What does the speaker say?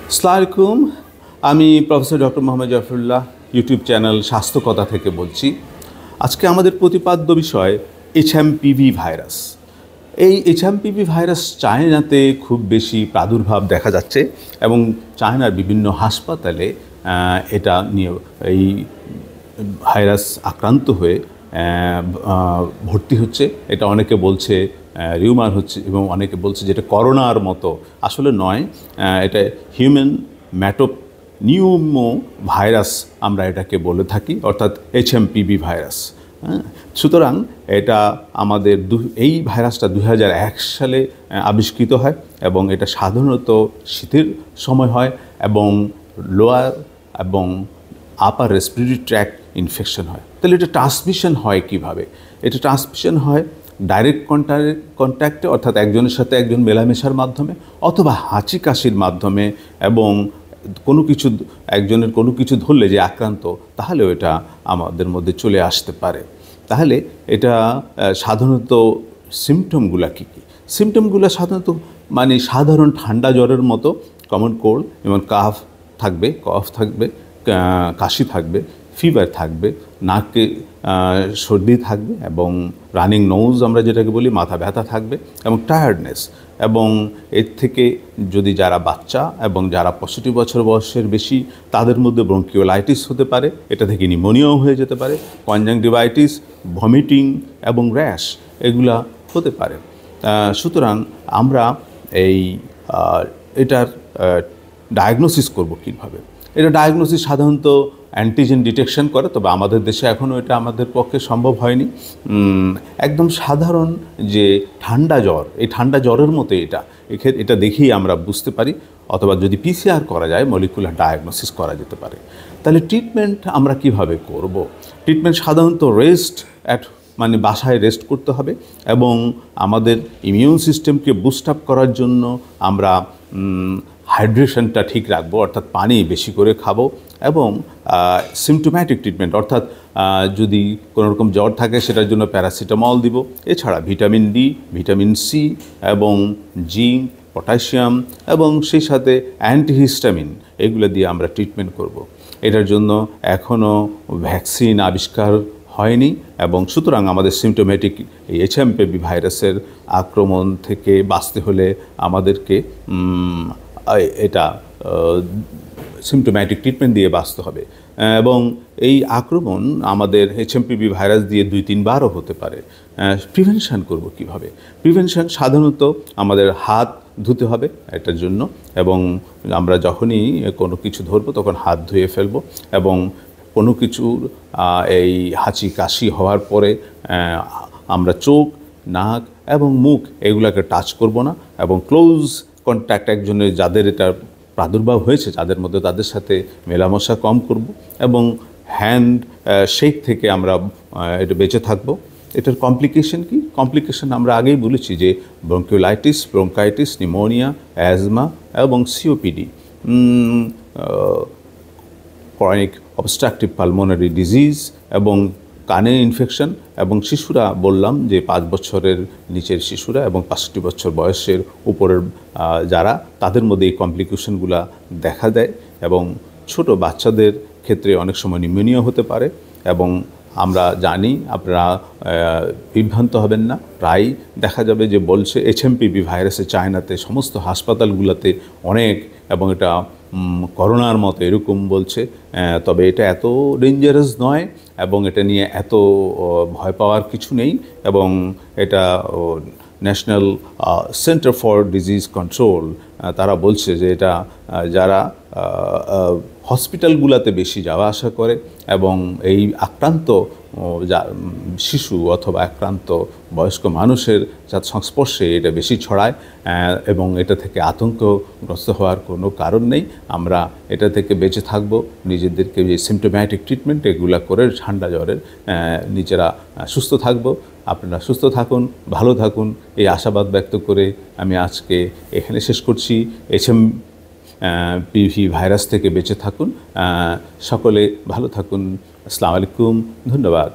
আসসালামু আলাইকুম। আমি professor doctor Mohammad Zafrullah YouTube channel স্বাস্থ্য কথা থেকে বলছি। আজকে আমাদের প্রতিপাদ্য বিষয় এইচএমপিভি ভাইরাস। এই এইচএমপিভি ভাইরাস চায়নাতে খুব বেশি প্রাদুর্ভাব দেখা যাচ্ছে এবং চায়নার বিভিন্ন হাসপাতালে এটা নিয়ে এই ভাইরাস আক্রান্ত হয়ে ভর্তি হচ্ছে। এটা অনেকে বলছে রিউমার হচ্ছে এবং অনেকে বলছে যে এটা করোনার মতো। আসলে নয়, এটা হিউম্যান নিউমো ভাইরাস আমরা এটাকে বলে থাকি, অর্থাৎ এইচএমপিভি ভাইরাস। সুতরাং এটা আমাদের এই ভাইরাসটা 2001 সালে আবিষ্কৃত হয় এবং এটা সাধারণত শীতের সময় হয় এবং লোয়ার এবং আপার রেসপিরেটরি ট্র্যাক্ট ইনফেকশন হয়। তাহলে এটা ট্রান্সমিশন হয় কিভাবে? এটা ট্রান্সমিশন হয় ডাইরেক্ট কন্ট্যাক্টে, অর্থাৎ একজনের সাথে একজন মেলামেশার মাধ্যমে, অথবা হাঁচি কাশির মাধ্যমে, এবং একজনের কোনো কিছু ধরলে যে আক্রান্ত, তাহলেও এটা আমাদের মধ্যে চলে আসতে পারে। তাহলে এটা সাধারণত সিমটমগুলো কী কী? সিমটমগুলো সাধারণত সাধারণ ঠান্ডা জ্বরের মতো, কমন কোল্ড, যেমন কফ থাকবে, কাশি থাকবে, ফিভার থাকবে, নাকে সর্দি থাকবে এবং রানিং নোজ আমরা যেটাকে বলি, মাথা ব্যথা থাকবে এবং টায়ার্ডনেস। এবং এর থেকে যদি যারা বাচ্চা এবং যারা 65 বছর বয়সের বেশি, তাদের মধ্যে ব্রঙ্কিওলাইটিস হতে পারে, এটা থেকে নিউমোনিয়াও হয়ে যেতে পারে, কনজাংটিভাইটিস, ভমিটিং এবং র্যাশ এগুলা হতে পারে। সুতরাং আমরা এটার ডায়াগনোসিস করব কীভাবে? এটা ডায়াগনোসিস সাধারণত অ্যান্টিজেন ডিটেকশন করে, তবে আমাদের দেশে এখনও এটা আমাদের পক্ষে সম্ভব হয়নি। একদম সাধারণ যে ঠান্ডা জ্বর, এই ঠান্ডা জ্বরের মতো এটা দেখেই আমরা বুঝতে পারি, অথবা যদি পিসিআর করা যায় মলিকুলার ডায়াগনোসিস করা যেতে পারে। তাহলে ট্রিটমেন্ট আমরা কিভাবে করব? ট্রিটমেন্ট সাধারণত বাসায় রেস্ট করতে হবে এবং আমাদের ইমিউন সিস্টেমকে বুস্ট আপ করার জন্য আমরা হাইড্রেশনটা ঠিক রাখবো, অর্থাৎ পানি বেশি করে খাবো। এবং সিমটোম্যাটিক ট্রিটমেন্ট, অর্থাৎ যদি কোনো রকম জ্বর থাকে সেটার জন্য প্যারাসিটামল দিব। এছাড়া ভিটামিন ডি, ভিটামিন সি এবং জিঙ্ক, পটাশিয়াম এবং সেই সাথে অ্যান্টিহিস্টামিন, এগুলো দিয়ে আমরা ট্রিটমেন্ট করব। এটার জন্য এখনও ভ্যাকসিন আবিষ্কার হয়নি এবং সুতরাং আমাদের সিমটোম্যাটিক এই এইচএমপিভি ভাইরাসের আক্রমণ থেকে বাঁচতে হলে আমাদেরকে এটা সিমটোম্যাটিক ট্রিটমেন্ট দিয়ে বাঁচতে হবে। এবং এই আক্রমণ আমাদের এইচএমপিভি ভাইরাস দিয়ে 2-3 বারও হতে পারে। প্রিভেনশন করব কিভাবে? প্রিভেনশন সাধারণত আমাদের হাত ধুতে হবে এটার জন্য, এবং আমরা যখনই কোনো কিছু ধরবো তখন হাত ধুয়ে ফেলবো, এবং কোনো কিছুর এই হাঁচি কাশি হওয়ার পরে আমরা চোখ, নাক এবং মুখ এগুলোকে টাচ করব না, এবং ক্লোজ কন্ট্যাক্ট একজনের যাদের এটা প্রাদুর্ভাব হয়েছে যাদের মধ্যে, তাদের সাথে মেলামেশা কম করব এবং হ্যান্ড শেক থেকে আমরা এটা বেঁচে থাকব। এটার কমপ্লিকেশন কি? কমপ্লিকেশন আমরা আগেই বলেছি যে ব্রঙ্কিওলাইটিস, ব্রঙ্কাইটিস, নিউমোনিয়া, অ্যাজমা এবং COPD, chronic obstructive pulmonary disease এবং কানের ইনফেকশন। এবং শিশুরা বললাম যে 5 বছরের নিচের শিশুরা এবং 65 বছর বয়সের উপরের যারা, তাদের মধ্যে এই কমপ্লিকেশনগুলো দেখা দেয়। এবং ছোট বাচ্চাদের ক্ষেত্রে অনেক সময় নিউমোনিয়া হতে পারে। এবং আমরা জানি, আপনারা বিভ্রান্ত হবেন না, প্রায় দেখা যাবে যে বলছে এইচএমপিভি ভাইরাসে চায়নাতে সমস্ত হাসপাতালগুলোতে অনেক, এবং এটা করোনার মতো এরকম বলছে। তবে এটা এত ডেঞ্জারাস নয় এবং এটা নিয়ে এত ভয় পাওয়ার কিছু নেই। এবং এটা national centre for disease control তারা বলছে যে এটা যারা হসপিটালগুলোতে বেশি যাওয়া আসা করে এবং এই আক্রান্ত শিশু অথবা আক্রান্ত বয়স্ক মানুষের যার সংস্পর্শে এটা বেশি ছড়ায়, এবং এটা থেকে আতঙ্কগ্রস্ত হওয়ার কোনো কারণ নেই। আমরা এটা থেকে বেঁচে থাকব, নিজেদেরকে যে সিমটোম্যাটিক ট্রিটমেন্ট এগুলো করে ঠান্ডা জ্বরের নিজেরা সুস্থ থাকব। আপনারা সুস্থ থাকুন, ভালো থাকুন, এই আশাবাদ ব্যক্ত করে আমি আজকে এখানে শেষ করছি। এইচএমপিভি ভাইরাস থেকে বেঁচে থাকুন, সকলে ভালো থাকুন। আসসালামু আলাইকুম, ধন্যবাদ।